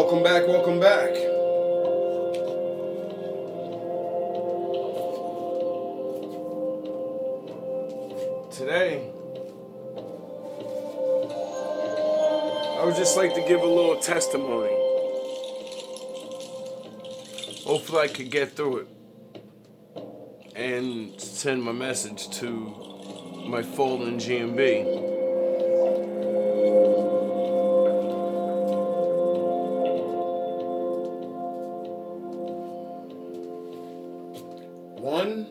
welcome back, welcome back. Today, I would just like to give a little testimony. Hopefully I could get through it and send my message to my fallen GMB. One,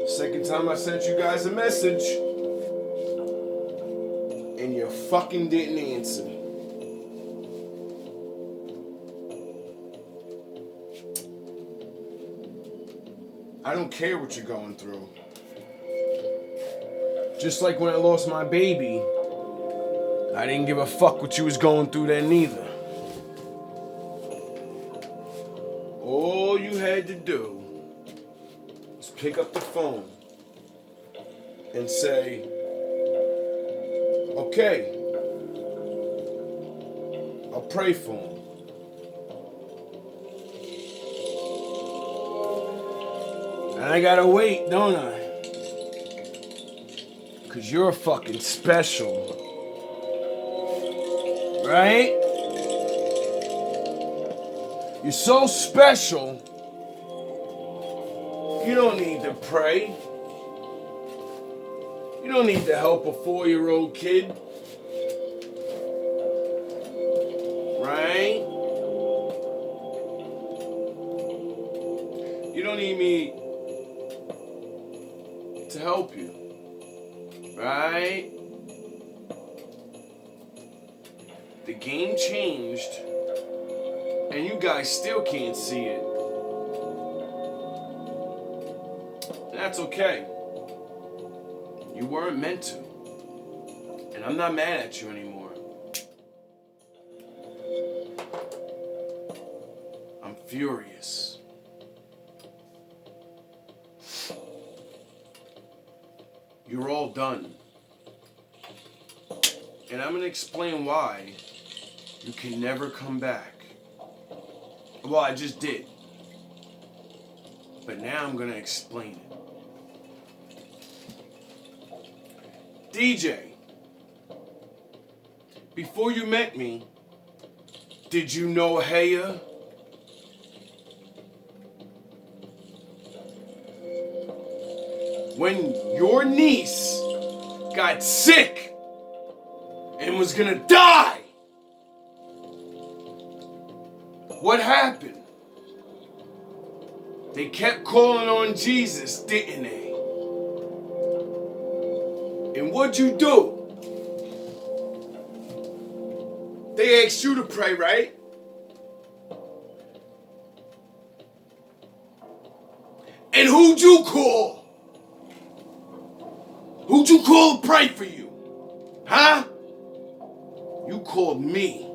second time I sent you guys a message and you fucking didn't answer. I don't care what you're going through. Just like when I lost my baby, I didn't give a fuck what you was going through then neither. All you had to do was pick up the phone and say, okay, I'll pray for him. And I gotta wait, don't I? 'Cause you're fucking special. Right? You're so special, you don't need to pray. You don't need to help a 4-year-old kid. Right? You don't need me to help you. Right? The game changed, and you guys still can't see it. That's okay. You weren't meant to. And I'm not mad at you anymore. I'm furious. You're all done. And I'm gonna explain why you can never come back. Well, I just did. But now I'm gonna explain it. DJ, before you met me, did you know Haya? When your niece got sick and was gonna die, what happened? They kept calling on Jesus, didn't they? And what'd you do? They asked you to pray, right? And who'd you call? Who'd you call to pray for you? Huh? You called me.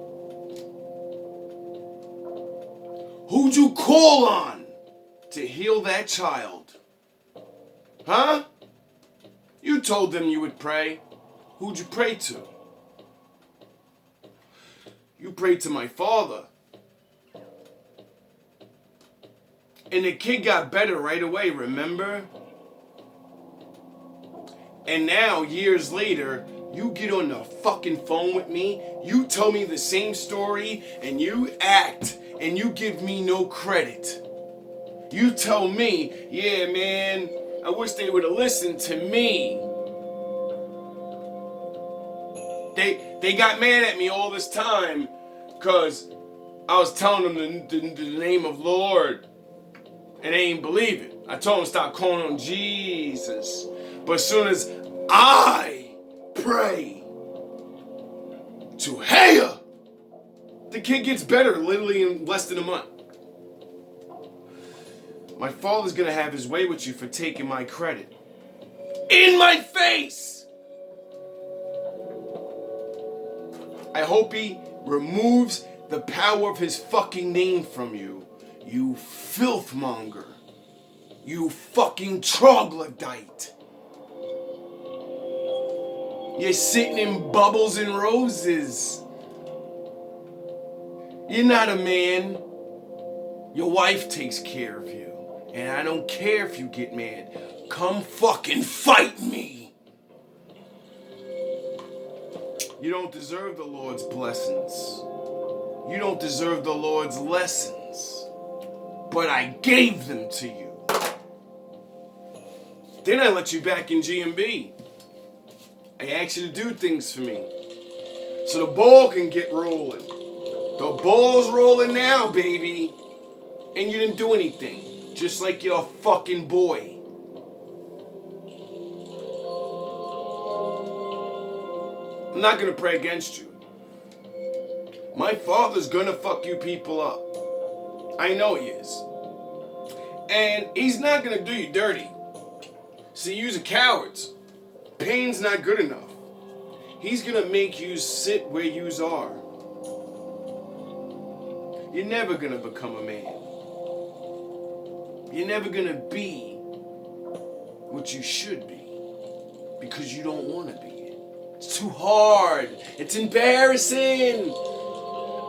Who'd you call on to heal that child? Huh? You told them you would pray. Who'd you pray to? You prayed to my father. And the kid got better right away, remember? And now, years later, you get on the fucking phone with me, you tell me the same story, and you act, and you give me no credit. You tell me, yeah, man, I wish they would have listened to me. They got mad at me all this time because I was telling them the name of Lord, and they ain't believe it. I told them to stop calling on Jesus. But as soon as I pray to Haya, the kid gets better literally in less than a month. My father's gonna have his way with you for taking my credit. In my face! I hope he removes the power of his fucking name from you, you filthmonger. You fucking troglodyte. You're sitting in bubbles and roses. You're not a man. Your wife takes care of you. And I don't care if you get mad. Come fucking fight me. You don't deserve the Lord's blessings. You don't deserve the Lord's lessons. But I gave them to you. Then I let you back in GMB. I asked you to do things for me. So the ball can get rolling. The ball's rolling now, baby. And you didn't do anything. Just like your fucking boy. I'm not gonna pray against you. My father's gonna fuck you people up. I know he is. And he's not gonna do you dirty. See, you're cowards. Pain's not good enough. He's gonna make you sit where yous are. You're never gonna become a man. You're never gonna be what you should be. Because you don't wanna be it. It's too hard. It's embarrassing.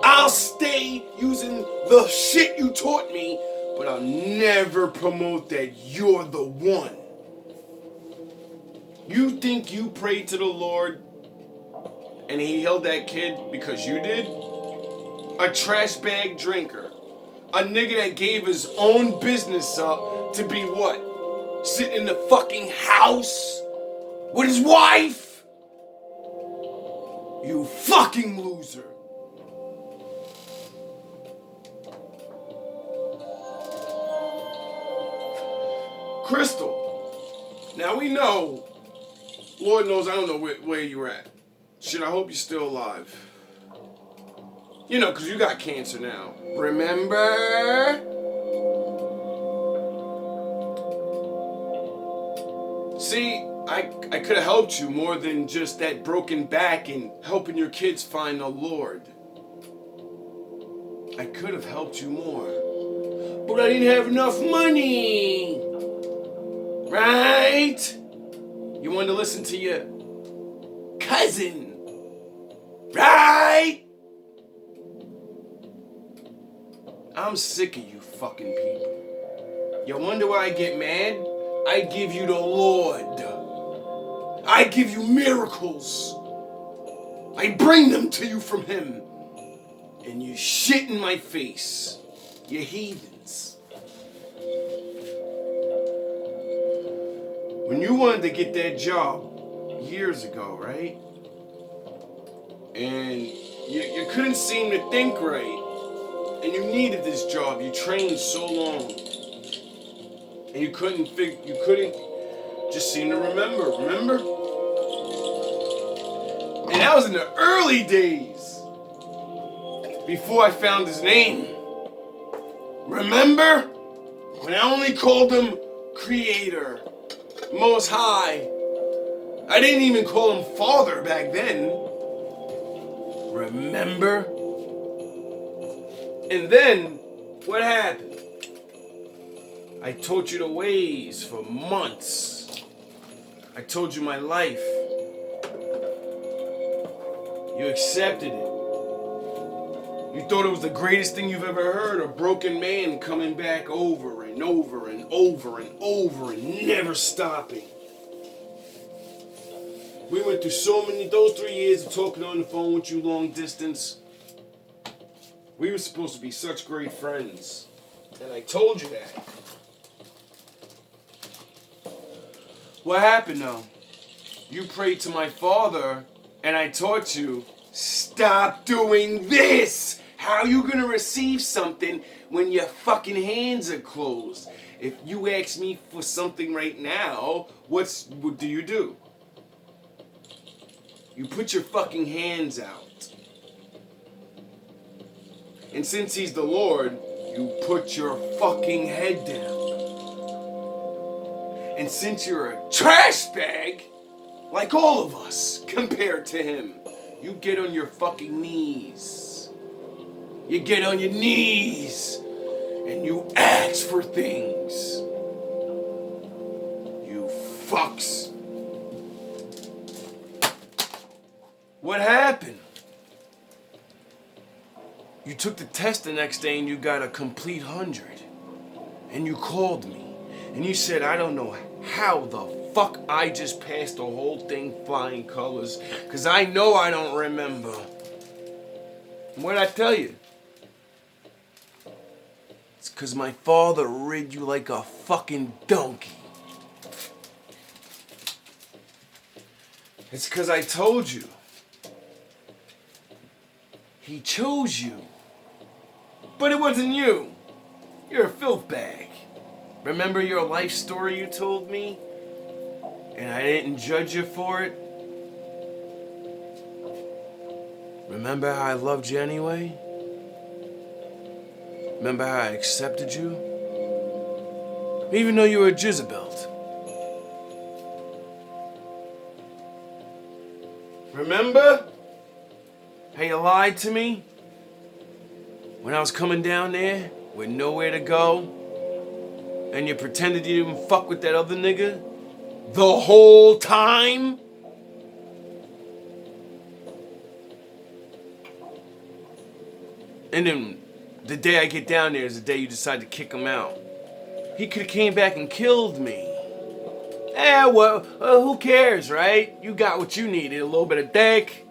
I'll stay using the shit you taught me, but I'll never promote that you're the one. You think you prayed to the Lord and he healed that kid because you did? A trash bag drinker. A nigga that gave his own business up to be what? Sitting in the fucking house with his wife? You fucking loser. Crystal, now we know, Lord knows I don't know where you're at. Shit, I hope you're still alive. You know, because you got cancer now. Remember? See, I could have helped you more than just that broken back and helping your kids find the Lord. I could have helped you more. But I didn't have enough money. Right? You wanted to listen to your cousin. Right? I'm sick of you fucking people. You wonder why I get mad? I give you the Lord. I give you miracles. I bring them to you from him. And you shit in my face. You heathens. When you wanted to get that job years ago, right? And you couldn't seem to think right. And you needed this job. You trained so long. And you couldn't just seem to remember. And that was in the early days. Before I found his name. Remember? When I only called him Creator. Most High. I didn't even call him Father back then. Remember? And then, what happened? I taught you the ways for months. I told you my life. You accepted it. You thought it was the greatest thing you've ever heard, a broken man coming back over and over and over and over and never stopping. We went through those 3 years of talking on the phone with you long distance. We were supposed to be such great friends. And I told you that. What happened though? You prayed to my father and I taught you, stop doing this! How you gonna receive something when your fucking hands are closed? If you ask me for something right now, what do you do? You put your fucking hands out. And since he's the Lord, you put your fucking head down. And since you're a trash bag, like all of us, compared to him, you get on your fucking knees. You get on your knees and you ask for things. You fucks. took the test the next day and you got a complete 100. And you called me. And you said, I don't know how the fuck I just passed the whole thing flying colors. Because I know I don't remember. And what'd I tell you? It's because my father rid you like a fucking donkey. It's because I told you. He chose you. But it wasn't you. You're a filth bag. Remember your life story you told me? And I didn't judge you for it? Remember how I loved you anyway? Remember how I accepted you? Even though you were a Jezebel. Remember how you lied to me? When I was coming down there with nowhere to go? And you pretended you didn't fuck with that other nigga? The whole time? And then the day I get down there is the day you decide to kick him out. He could have came back and killed me. Well, who cares, right? You got what you needed. A little bit of dick.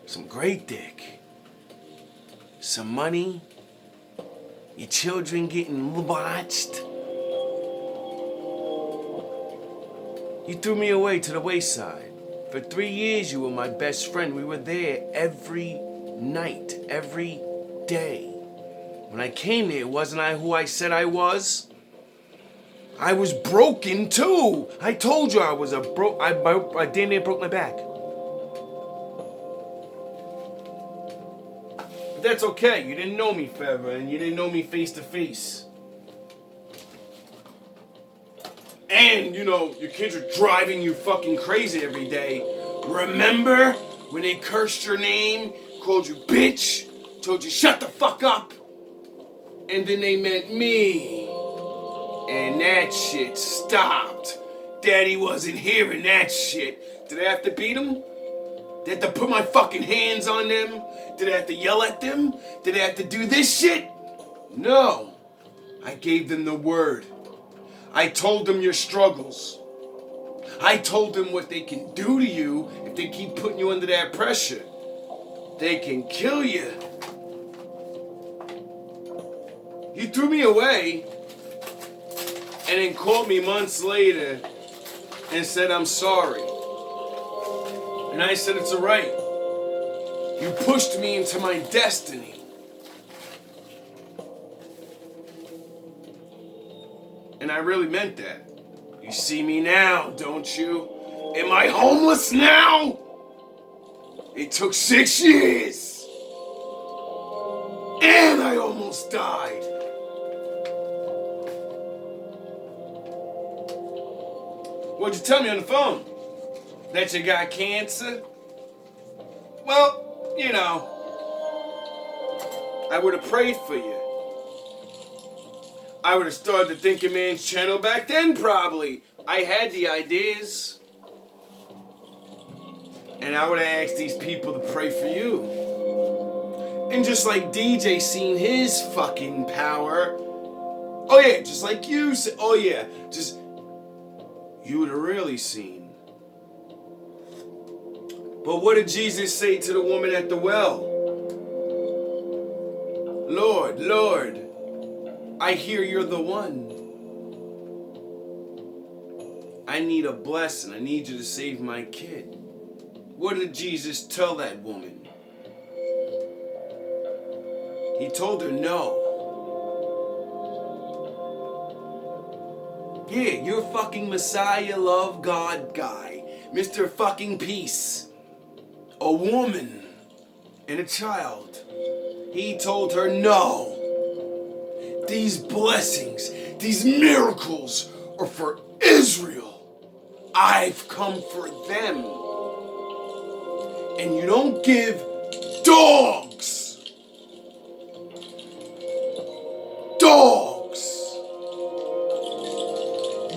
Some great dick. Some money. Your children getting watched. You threw me away to the wayside. For 3 years you were my best friend. We were there every night, every day. When I came there, wasn't I who I said I was? I was broken too. I told you I was a I damn near broke my back. But that's okay. You didn't know me forever, and you didn't know me face to face. And, you know, your kids are driving you fucking crazy every day. Remember when they cursed your name, called you bitch, told you shut the fuck up? And then they meant me. And that shit stopped. Daddy wasn't hearing that shit. Did I have to beat him? Did I have to put my fucking hands on them? Did I have to yell at them? Did I have to do this shit? No. I gave them the word. I told them your struggles. I told them what they can do to you if they keep putting you under that pressure. They can kill you. You threw me away and then called me months later and said I'm sorry. And I said it's alright. You pushed me into my destiny. And I really meant that. You see me now, don't you? Am I homeless now? It took 6 years. And I almost died. What'd you tell me on the phone? That you got cancer? Well, you know, I would have prayed for you. I would have started the Thinking Man's channel back then, probably. I had the ideas. And I would have asked these people to pray for you. And just like DJ seen his fucking power. Oh yeah, just like you said. Oh yeah, just... You would have really seen. But what did Jesus say to the woman at the well? Lord, Lord, I hear you're the one. I need a blessing. I need you to save my kid. What did Jesus tell that woman? He told her no. Yeah, you're fucking Messiah, love God guy. Mr. fucking Peace. A woman and a child. He told her no. These blessings, these miracles are for Israel. I've come for them. And you don't give dogs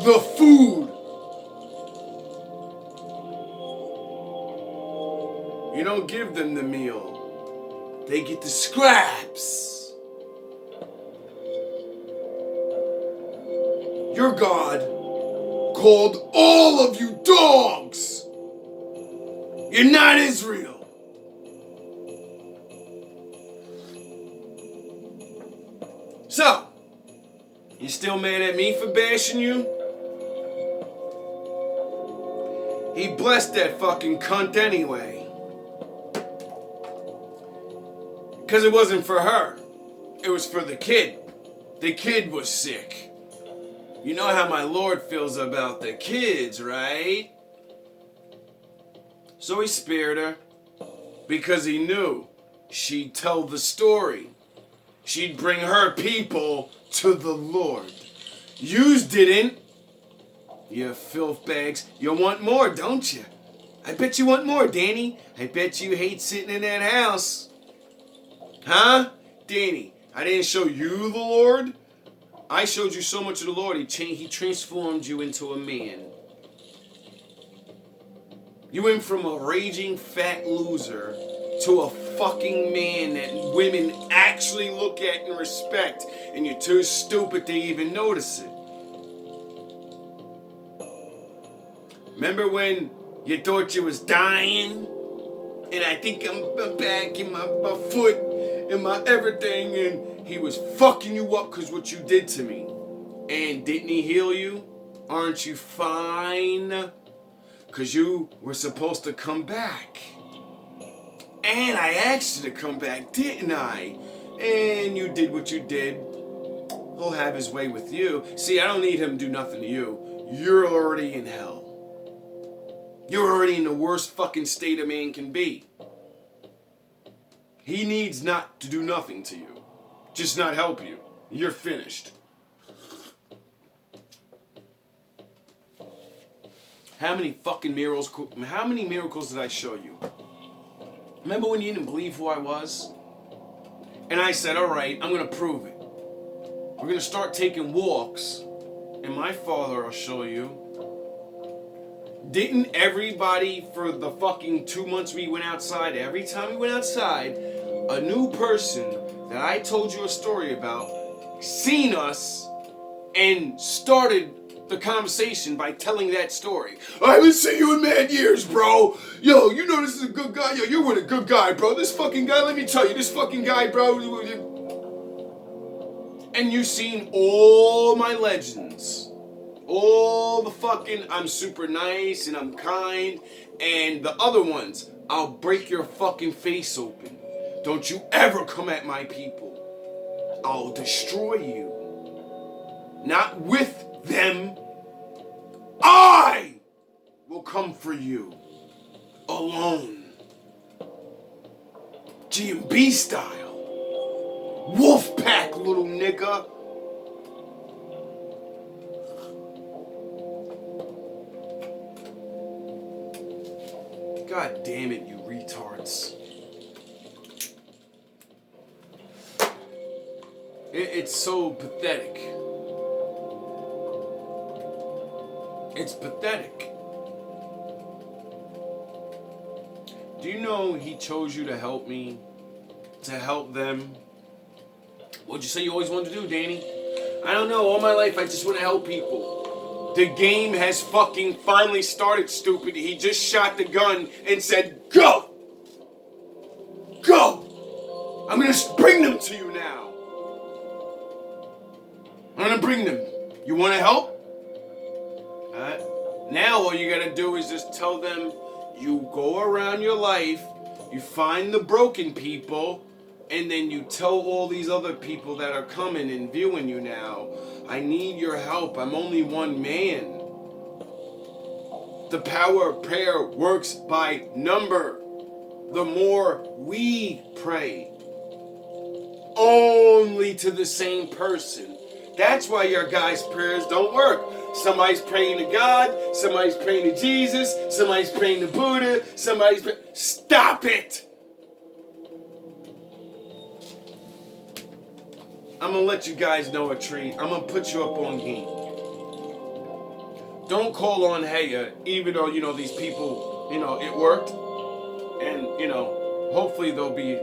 the food. You don't give them the meal. they get the scraps. Your God called all of you dogs. You're not Israel. So, you still mad at me for bashing you? He blessed that fucking cunt anyway. Because it wasn't for her. It was for the kid. The kid was sick. You know how my Lord feels about the kids, right? So he spared her. Because he knew she'd tell the story. She'd bring her people to the Lord. Yous didn't. You filth bags. You want more, don't you? I bet you want more, Danny. I bet you hate sitting in that house. Huh? Danny, I didn't show you the Lord? I showed you so much of the Lord, he transformed you into a man. You went from a raging fat loser to a fucking man that women actually look at and respect, and you're too stupid to even notice it. Remember when you thought you was dying? And I think I'm back in my foot and my everything, and he was fucking you up because what you did to me. And didn't he heal you? Aren't you fine? Because you were supposed to come back. And I asked you to come back, didn't I? And you did what you did. He'll have his way with you. See, I don't need him to do nothing to you. You're already in hell. You're already in the worst fucking state a man can be. He needs not to do nothing to you. Just not help you. You're finished. How many miracles did I show you? Remember when you didn't believe who I was? And I said, all right, I'm going to prove it. We're going to start taking walks. And my Father will show you. Didn't everybody for the fucking 2 months we went outside, every time we went outside, a new person that I told you a story about seen us and started the conversation by telling that story. I haven't seen you in mad years, bro. Yo, you know this is a good guy. Yo, you're a good guy, bro. This fucking guy, let me tell you, this fucking guy, bro. And you've seen all my legends. All the fucking I'm super nice and I'm kind. And the other ones, I'll break your fucking face open. Don't you ever come at my people. I'll destroy you. Not with them. I will come for you. Alone. GMB style. Wolf pack, little nigga. God damn it, you retards. It's so pathetic. It's pathetic. Do you know he chose you to help me? To help them? What'd you say you always wanted to do, Danny? I don't know. All my life I just want to help people. The game has fucking finally started, stupid. He just shot the gun and said, go! Go! I'm gonna bring them to you now. I'm gonna bring them. You wanna help? Now all you gotta do is just tell them you go around your life, you find the broken people, and then you tell all these other people that are coming and viewing you now, I need your help. I'm only one man. The power of prayer works by number. The more we pray, only to the same person. That's why your guys' prayers don't work. Somebody's praying to God, somebody's praying to Jesus, somebody's praying to Buddha, somebody's praying... Stop it! I'm gonna let you guys know a treat. I'm gonna put you up on game. Don't call on Heya, even though, these people, it worked. And, hopefully they'll be,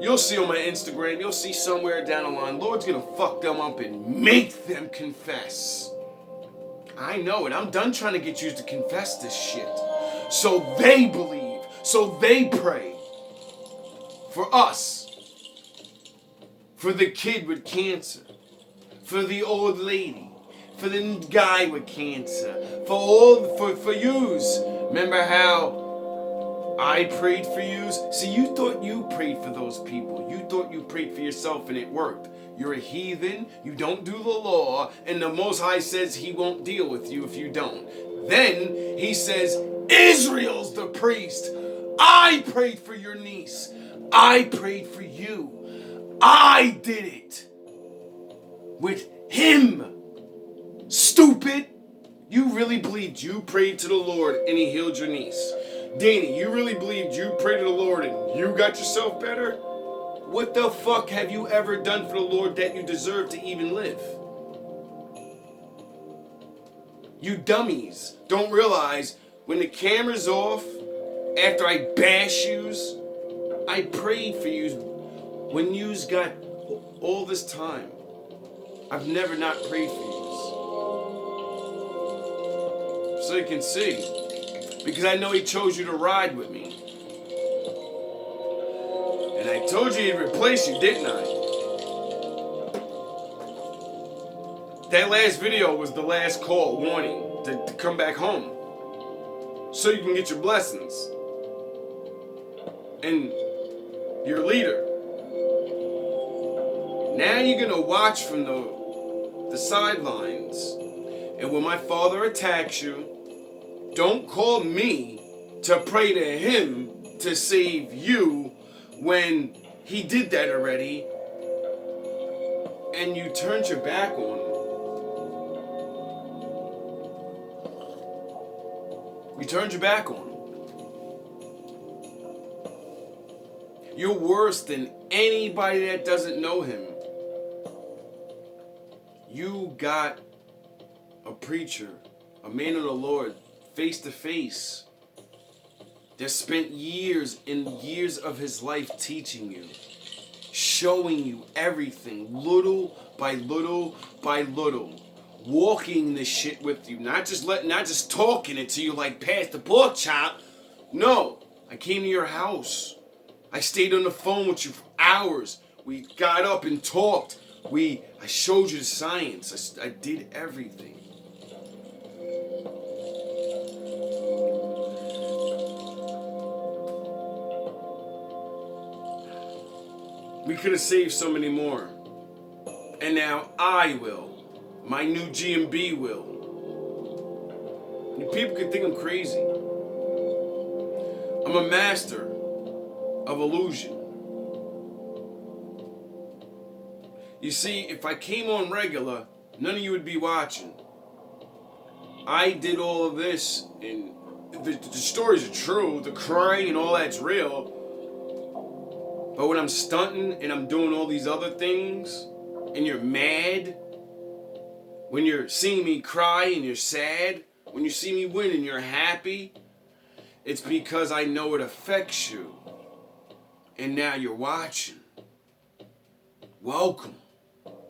You'll see on my Instagram, you'll see somewhere down the line, Lord's gonna fuck them up and make them confess. I know it. I'm done trying to get you to confess this shit. So they believe. So they pray. For us. For the kid with cancer. For the old lady. For the guy with cancer. For yous. Remember how I prayed for yous? See, you thought you prayed for those people. You thought you prayed for yourself and it worked. You're a heathen, you don't do the law, and the Most High says he won't deal with you if you don't. Then he says, Israel's the priest. I prayed for your niece. I prayed for you. I did it. With him. Stupid. You really believed you prayed to the Lord and he healed your niece. Danny, you really believed you prayed to the Lord and you got yourself better? What the fuck have you ever done for the Lord that you deserve to even live? You dummies don't realize when the camera's off, after I bash yous, I prayed for yous when yous got all this time. I've never not prayed for yous. So you can see. Because I know he chose you to ride with me. And I told you he'd replace you, didn't I? That last video was the last call, warning, to come back home. So you can get your blessings. And your leader. Now you're going to watch from the sidelines. And when my father attacks you, don't call me to pray to him to save you when he did that already and you turned your back on him. You turned your back on him. You're worse than anybody that doesn't know him. You got a preacher, a man of the Lord, face to face, that spent years and years of his life teaching you, showing you everything, little by little by little, walking this shit with you, not just talking it to you like pass the pork chop. No, I came to your house. I stayed on the phone with you for hours. We got up and talked. I showed you the science. I did everything. We could have saved so many more. And now I will. My new GMB will. And people can think I'm crazy. I'm a master of illusion. You see, if I came on regular, none of you would be watching. I did all of this, and the stories are true, the crying and all that's real. But when I'm stunting and I'm doing all these other things, and you're mad, when you're seeing me cry and you're sad, when you see me win and you're happy, it's because I know it affects you. And now you're watching. Welcome.